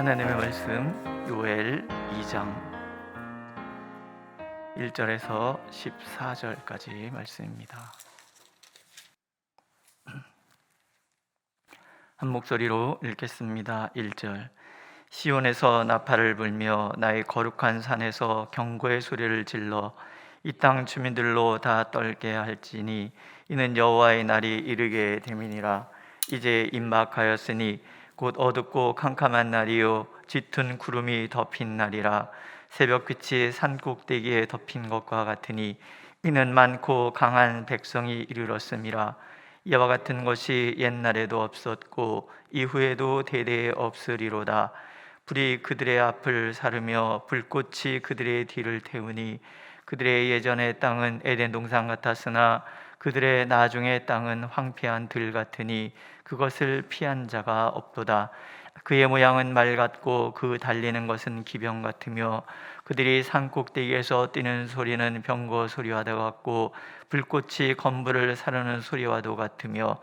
하나님의 말씀 요엘 2장 1절에서 14절까지 말씀입니다. 한 목소리로 읽겠습니다. 1절. 시온에서 나팔을 불며 나의 거룩한 산에서 경고의 소리를 질러 이 땅 주민들로 다 떨게 할지니 이는 여호와의 날이 이르게 됨이니라. 이제 임박하였으니 곧 어둡고 캄캄한 날이요 짙은 구름이 덮인 날이라. 새벽빛이 산 꼭대기에 덮인 것과 같으니 이는 많고 강한 백성이 이르렀음이라. 이와 같은 것이 옛날에도 없었고 이후에도 대대에 없으리로다. 불이 그들의 앞을 사르며 불꽃이 그들의 뒤를 태우니 그들의 예전의 땅은 에덴 동산 같았으나 그들의 나중의 땅은 황폐한 들 같으니 그것을 피한 자가 없도다. 그의 모양은 말 같고 그 달리는 것은 기병 같으며 그들이 산 꼭대기에서 뛰는 소리는 병거 소리와도 같고 불꽃이 건물을 사르는 소리와도 같으며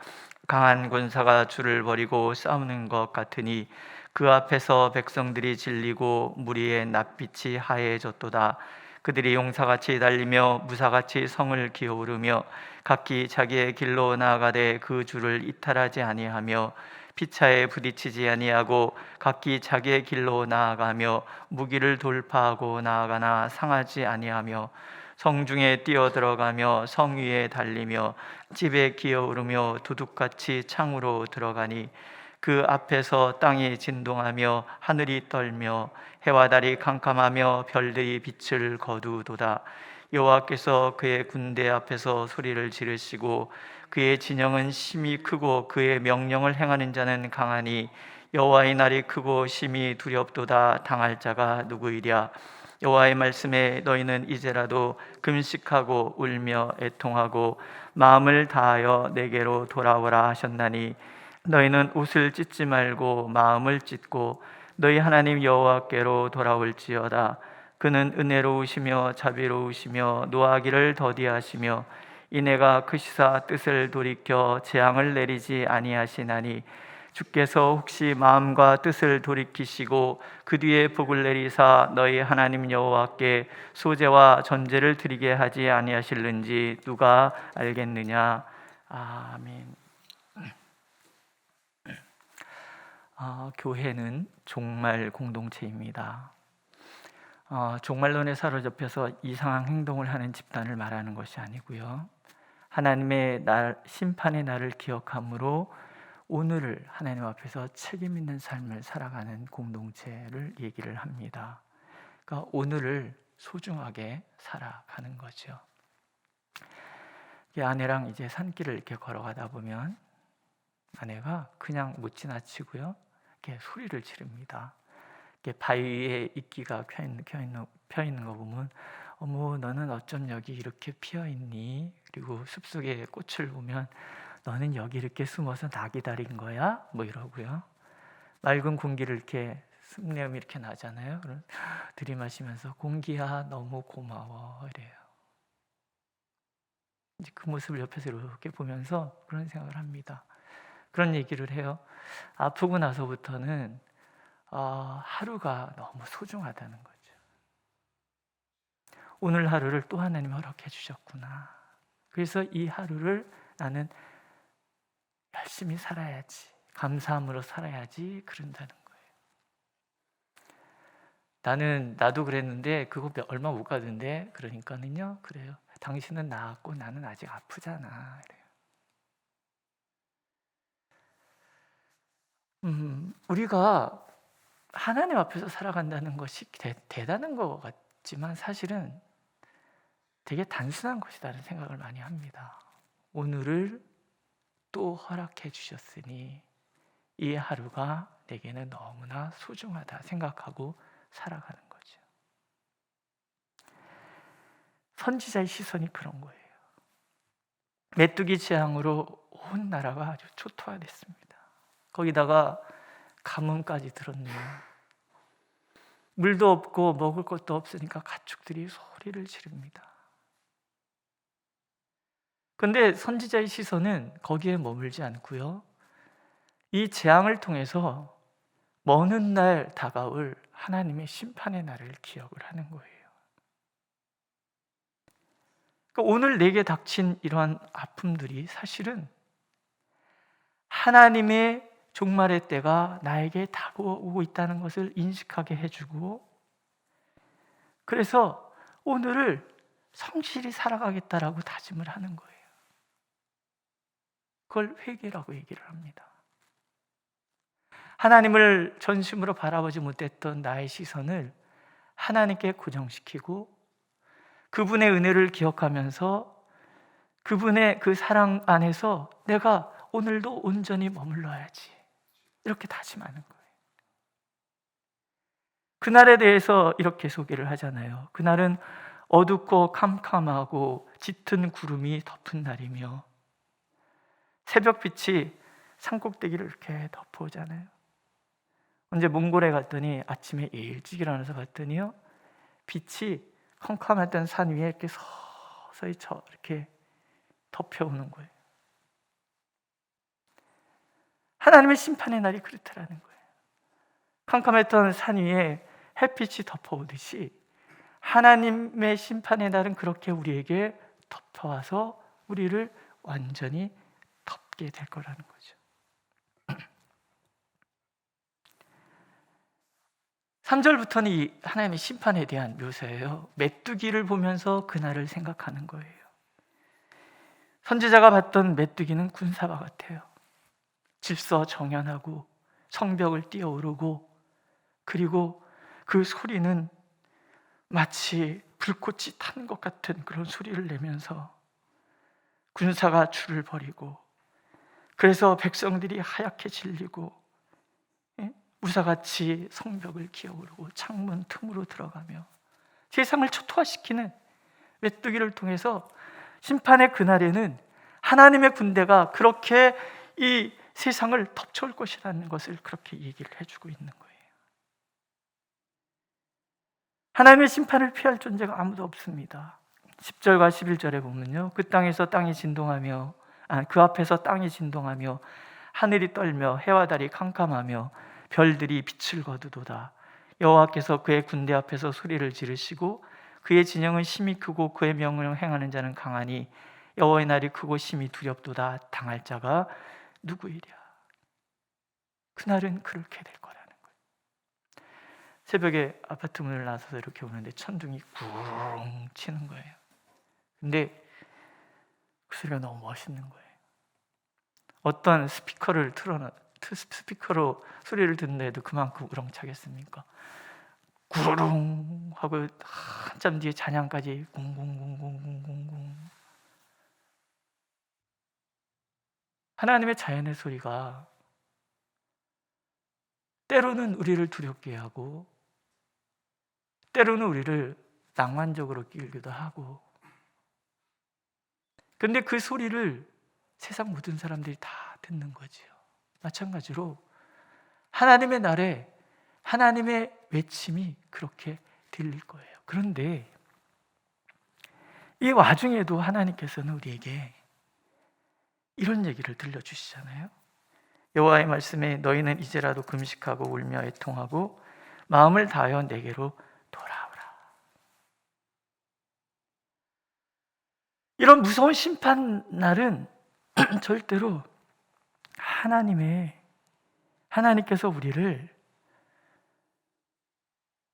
강한 군사가 줄을 벌이고 싸우는 것 같으니 그 앞에서 백성들이 질리고 무리의 낯빛이 하얘졌도다. 그들이 용사같이 달리며 무사같이 성을 기어오르며 각기 자기의 길로 나아가되 그 줄을 이탈하지 아니하며 피차에 부딪히지 아니하고 각기 자기의 길로 나아가며 무기를 돌파하고 나아가나 상하지 아니하며 성중에 뛰어들어가며 성 위에 달리며 집에 기어오르며 도둑같이 창으로 들어가니 그 앞에서 땅이 진동하며 하늘이 떨며 해와 달이 캄캄하며 별들이 빛을 거두도다. 여호와께서 그의 군대 앞에서 소리를 지르시고 그의 진영은 심히 크고 그의 명령을 행하는 자는 강하니 여호와의 날이 크고 심히 두렵도다. 당할 자가 누구이랴. 여호와의 말씀에 너희는 이제라도 금식하고 울며 애통하고 마음을 다하여 내게로 돌아오라 하셨나니 너희는 옷을 찢지 말고 마음을 찢고 너희 하나님 여호와께로 돌아올지어다. 그는 은혜로우시며 자비로우시며 노하기를 더디하시며 이내가 크시사 뜻을 돌이켜 재앙을 내리지 아니하시나니 주께서 혹시 마음과 뜻을 돌이키시고 그 뒤에 복을 내리사 너희 하나님 여호와께 소제와 전제를 드리게 하지 아니하실는지 누가 알겠느냐. 아멘. 교회는 종말 공동체입니다. 종말론에 사로잡혀서 이상한 행동을 하는 집단을 말하는 것이 아니고요, 하나님의 심판의 날을 기억함으로 오늘을 하나님 앞에서 책임 있는 삶을 살아가는 공동체를 얘기를 합니다. 그러니까 오늘을 소중하게 살아가는 거죠. 아내랑 이제 산길을 이렇게 걸어가다 보면 아내가 그냥 못 지나치고요, 이렇게 소리를 지릅니다. 이렇게 바위에 이끼가 펴 있는 거 보면 어머 너는 어쩜 여기 이렇게 피어 있니? 그리고 숲속에 꽃을 보면 너는 여기 이렇게 숨어서 나 기다린 거야? 뭐 이러고요. 맑은 공기를 이렇게 숨내음이 이렇게 나잖아요. 들이마시면서 공기야 너무 고마워 이래요. 이제 그 모습을 옆에서 이렇게 보면서 그런 생각을 합니다. 그런 얘기를 해요. 아프고 나서부터는 하루가 너무 소중하다는 거죠. 오늘 하루를 또 하나님 허락해 주셨구나. 그래서 이 하루를 나는 열심히 살아야지, 감사함으로 살아야지 그런다는 거예요. 나도 그랬는데 그거 얼마 못 가던데. 그러니까는요, 그래요. 당신은 나았고 나는 아직 아프잖아. 이래요. 우리가 하나님 앞에서 살아간다는 것이 대단한 것 같지만 사실은 되게 단순한 것이라는 생각을 많이 합니다. 오늘을 또 허락해 주셨으니 이 하루가 내게는 너무나 소중하다 생각하고 살아가는 거죠. 선지자의 시선이 그런 거예요. 메뚜기 재앙으로 온 나라가 아주 초토화됐습니다. 거기다가 가뭄까지 들었네요. 물도 없고 먹을 것도 없으니까 가축들이 소리를 지릅니다. 그런데 선지자의 시선은 거기에 머물지 않고요, 이 재앙을 통해서 먼 훗날 다가올 하나님의 심판의 날을 기억을 하는 거예요. 그러니까 오늘 내게 닥친 이러한 아픔들이 사실은 하나님의 종말의 때가 나에게 다가오고 있다는 것을 인식하게 해주고, 그래서 오늘을 성실히 살아가겠다라고 다짐을 하는 거예요. 그걸 회개라고 얘기를 합니다. 하나님을 전심으로 바라보지 못했던 나의 시선을 하나님께 고정시키고 그분의 은혜를 기억하면서 그분의 그 사랑 안에서 내가 오늘도 온전히 머물러야지, 이렇게 다짐하는 거예요. 그날에 대해서 이렇게 소개를 하잖아요. 그날은 어둡고 캄캄하고 짙은 구름이 덮은 날이며 새벽빛이 산꼭대기를 이렇게 덮어오잖아요. 언제 몽골에 갔더니 아침에 일찍 일어나서 갔더니요, 빛이 캄캄했던 산 위에 이렇게 서서히 이렇게 덮여오는 거예요. 하나님의 심판의 날이 그렇다라는 거예요. 캄캄했던 산 위에 햇빛이 덮어오듯이 하나님의 심판의 날은 그렇게 우리에게 덮어와서 우리를 완전히 덮게 될 거라는 거죠. 3절부터는 이 하나님의 심판에 대한 묘사예요. 메뚜기를 보면서 그날을 생각하는 거예요. 선지자가 봤던 메뚜기는 군사와 같아요. 질서정연하고 성벽을 뛰어오르고, 그리고 그 소리는 마치 불꽃이 타는 것 같은 그런 소리를 내면서 군사가 줄을 벌이고, 그래서 백성들이 하얗게 질리고 무사같이 성벽을 기어오르고 창문 틈으로 들어가며 세상을 초토화시키는 메뚜기를 통해서 심판의 그날에는 하나님의 군대가 그렇게 이 세상을 덮쳐올 것이라는 것을 그렇게 얘기를 해주고 있는 거예요. 하나님의 심판을 피할 존재가 아무도 없습니다. 10절과 11절에 보면요, 그 땅에서 땅이 진동하며 그 앞에서 땅이 진동하며 하늘이 떨며 해와 달이 캄캄하며 별들이 빛을 거두도다. 여호와께서 그의 군대 앞에서 소리를 지르시고 그의 진영은 심히 크고 그의 명령을 행하는 자는 강하니 여호와의 날이 크고 심히 두렵도다. 당할 자가 누구이랴. 그날은 그렇게 될 거라는 거예요. 새벽에 아파트 문을 나서서 이렇게 오는데 천둥이 쿵 치는 거예요. 근데 그 소리가 너무 멋있는 거예요. 어떤 스피커로 소리를 듣는다 해도 그만큼 우렁차겠습니까? 구르릉 하고 한참 뒤에 찬양까지 궁궁궁궁궁궁궁. 하나님의 자연의 소리가 때로는 우리를 두렵게 하고 때로는 우리를 낭만적으로 끼우기도 하고, 근데 그 소리를 세상 모든 사람들이 다 듣는 거지요. 마찬가지로 하나님의 날에 하나님의 외침이 그렇게 들릴 거예요. 그런데 이 와중에도 하나님께서는 우리에게 이런 얘기를 들려주시잖아요. 여호와의 말씀에 너희는 이제라도 금식하고 울며 애통하고 마음을 다하여 내게로 돌아오라. 이런 무서운 심판 날은 절대로 하나님께서 우리를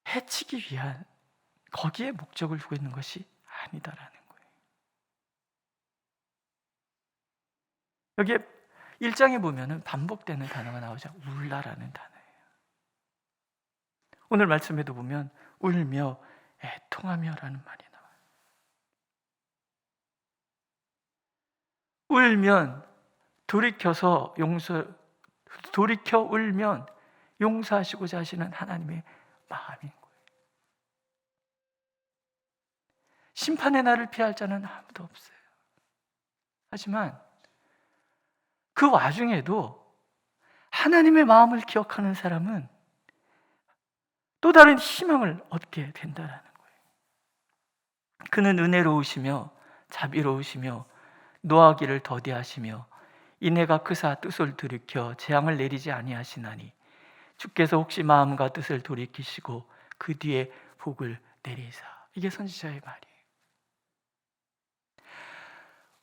해치기 위한 거기에 목적을 두고 있는 것이 아니다라는 거예요. 여기에 1장에 보면은 반복되는 단어가 나오죠. 울라라는 단어예요. 오늘 말씀에도 보면 울며 애통하며라는 말이 나와요. 울면 돌이켜 울면 용서하시고자 하시는 하나님의 마음인 거예요. 심판의 날을 피할 자는 아무도 없어요. 하지만 그 와중에도 하나님의 마음을 기억하는 사람은 또 다른 희망을 얻게 된다는 거예요. 그는 은혜로우시며 자비로우시며 노하기를 더디하시며 이내가 크사 뜻을 들이켜 재앙을 내리지 아니하시나니 주께서 혹시 마음과 뜻을 돌이키시고 그 뒤에 복을 내리사. 이게 선지자의 말이에요.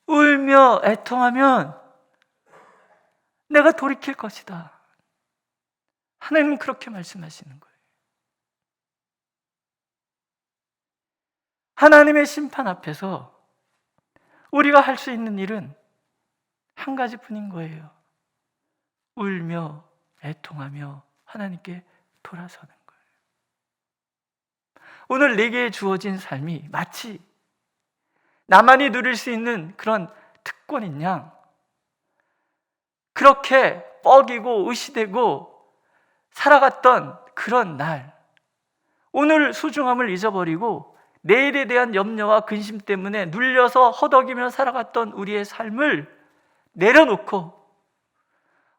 울며 애통하면 내가 돌이킬 것이다. 하나님은 그렇게 말씀하시는 거예요. 하나님의 심판 앞에서 우리가 할 수 있는 일은 한 가지뿐인 거예요. 울며 애통하며 하나님께 돌아서는 거예요. 오늘 내게 주어진 삶이 마치 나만이 누릴 수 있는 그런 특권인 양 그렇게 뻐기고 의시되고 살아갔던 그런 날, 오늘 소중함을 잊어버리고 내일에 대한 염려와 근심 때문에 눌려서 허덕이며 살아갔던 우리의 삶을 내려놓고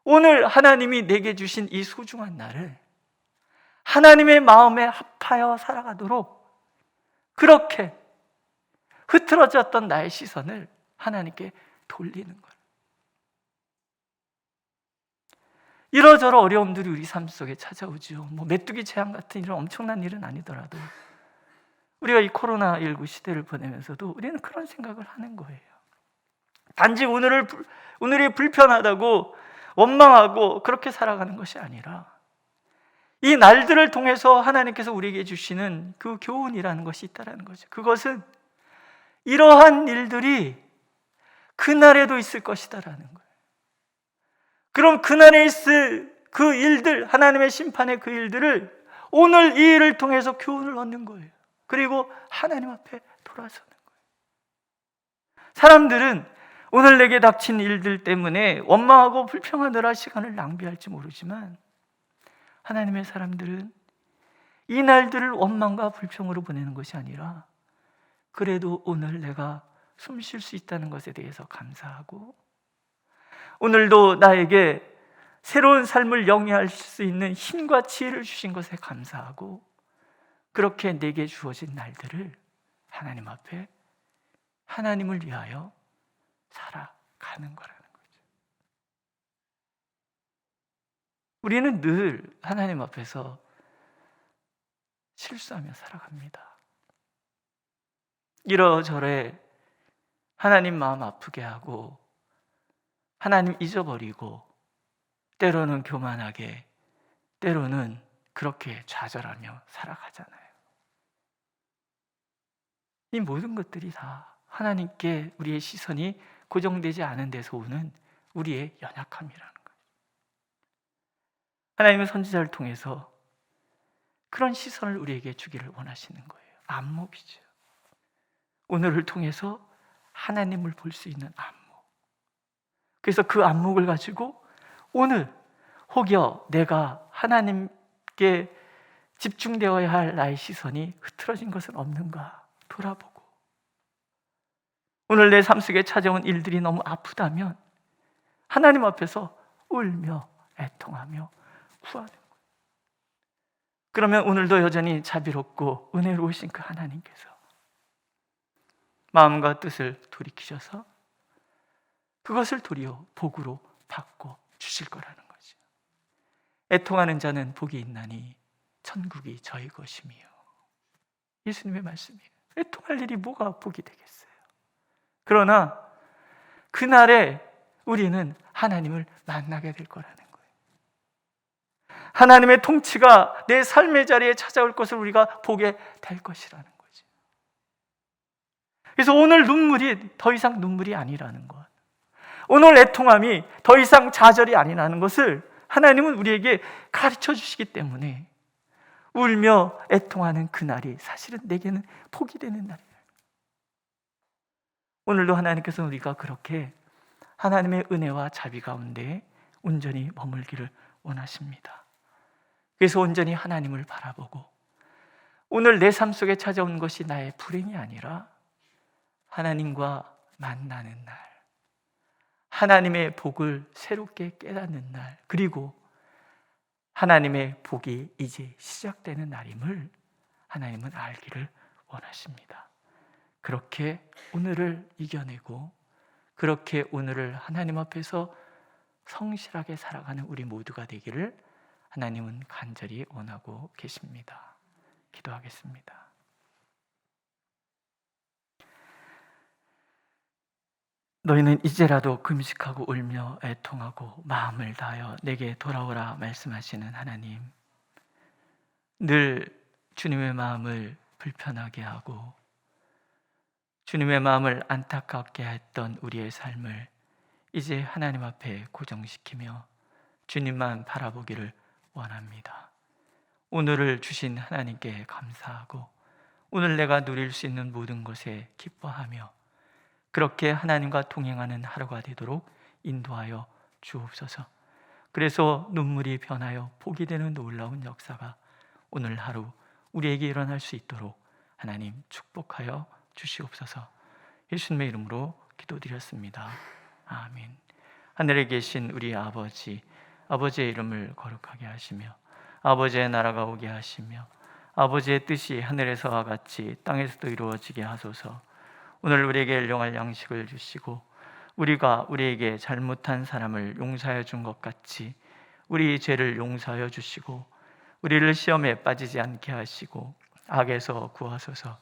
오늘 하나님이 내게 주신 이 소중한 날을 하나님의 마음에 합하여 살아가도록 그렇게 흐트러졌던 나의 시선을 하나님께 돌리는 거예요. 이러저러 어려움들이 우리 삶 속에 찾아오죠. 메뚜기 재앙 같은 이런 엄청난 일은 아니더라도 우리가 이 코로나19 시대를 보내면서도 우리는 그런 생각을 하는 거예요. 단지 오늘이 불편하다고 원망하고 그렇게 살아가는 것이 아니라 이 날들을 통해서 하나님께서 우리에게 주시는 그 교훈이라는 것이 있다는 거죠. 그것은 이러한 일들이 그날에도 있을 것이다라는 거예요. 그럼 그날에 있을 그 일들, 하나님의 심판의 그 일들을 오늘 이 일을 통해서 교훈을 얻는 거예요. 그리고 하나님 앞에 돌아서는 거예요. 사람들은 오늘 내게 닥친 일들 때문에 원망하고 불평하느라 시간을 낭비할지 모르지만 하나님의 사람들은 이 날들을 원망과 불평으로 보내는 것이 아니라 그래도 오늘 내가 숨 쉴 수 있다는 것에 대해서 감사하고 오늘도 나에게 새로운 삶을 영위할 수 있는 힘과 지혜를 주신 것에 감사하고 그렇게 내게 주어진 날들을 하나님 앞에 하나님을 위하여 살아가는 거라는 거죠. 우리는 늘 하나님 앞에서 실수하며 살아갑니다. 이러저래 하나님 마음 아프게 하고 하나님 잊어버리고 때로는 교만하게 때로는 그렇게 좌절하며 살아가잖아요. 이 모든 것들이 다 하나님께 우리의 시선이 고정되지 않은 데서 오는 우리의 연약함이라는 거예요. 하나님은 선지자를 통해서 그런 시선을 우리에게 주기를 원하시는 거예요. 안목이죠. 오늘을 통해서 하나님을 볼 수 있는 안목. 그래서 그 안목을 가지고 오늘 혹여 내가 하나님께 집중되어야 할 나의 시선이 흐트러진 것은 없는가 돌아보고 오늘 내 삶 속에 찾아온 일들이 너무 아프다면 하나님 앞에서 울며 애통하며 구하는 거예요. 그러면 오늘도 여전히 자비롭고 은혜로우신 그 하나님께서 마음과 뜻을 돌이키셔서 그것을 도리어 복으로 바꿔 주실 거라는 거죠. 애통하는 자는 복이 있나니 천국이 저희 것이며. 예수님의 말씀이에요. 애통할 일이 뭐가 복이 되겠어요? 그러나 그날에 우리는 하나님을 만나게 될 거라는 거예요. 하나님의 통치가 내 삶의 자리에 찾아올 것을 우리가 보게 될 것이라는 거죠. 그래서 오늘 눈물이 더 이상 눈물이 아니라는 것, 오늘 애통함이 더 이상 좌절이 아니라는 것을 하나님은 우리에게 가르쳐 주시기 때문에 울며 애통하는 그날이 사실은 내게는 복이 되는 날이에요. 오늘도 하나님께서는 우리가 그렇게 하나님의 은혜와 자비 가운데 온전히 머물기를 원하십니다. 그래서 온전히 하나님을 바라보고 오늘 내 삶 속에 찾아온 것이 나의 불행이 아니라 하나님과 만나는 날, 하나님의 복을 새롭게 깨닫는 날, 그리고 하나님의 복이 이제 시작되는 날임을 하나님은 알기를 원하십니다. 그렇게 오늘을 이겨내고 그렇게 오늘을 하나님 앞에서 성실하게 살아가는 우리 모두가 되기를 하나님은 간절히 원하고 계십니다. 기도하겠습니다. 너희는 이제라도 금식하고 울며 애통하고 마음을 다하여 내게 돌아오라 말씀하시는 하나님, 늘 주님의 마음을 불편하게 하고 주님의 마음을 안타깝게 했던 우리의 삶을 이제 하나님 앞에 고정시키며 주님만 바라보기를 원합니다. 오늘을 주신 하나님께 감사하고 오늘 내가 누릴 수 있는 모든 것에 기뻐하며 그렇게 하나님과 동행하는 하루가 되도록 인도하여 주옵소서. 그래서 눈물이 변하여 복이 되는 놀라운 역사가 오늘 하루 우리에게 일어날 수 있도록 하나님 축복하여 주시옵소서. 예수님의 이름으로 기도드렸습니다. 아멘. 하늘에 계신 우리 아버지, 아버지의 이름을 거룩하게 하시며 아버지의 나라가 오게 하시며 아버지의 뜻이 하늘에서와 같이 땅에서도 이루어지게 하소서. 오늘 우리에게 일용할 양식을 주시고 우리가 우리에게 잘못한 사람을 용서하여 준 것 같이 우리 죄를 용서하여 주시고 우리를 시험에 빠지지 않게 하시고 악에서 구하소서.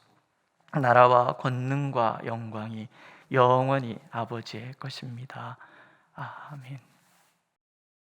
나라와 권능과 영광이 영원히 아버지의 것입니다. 아멘.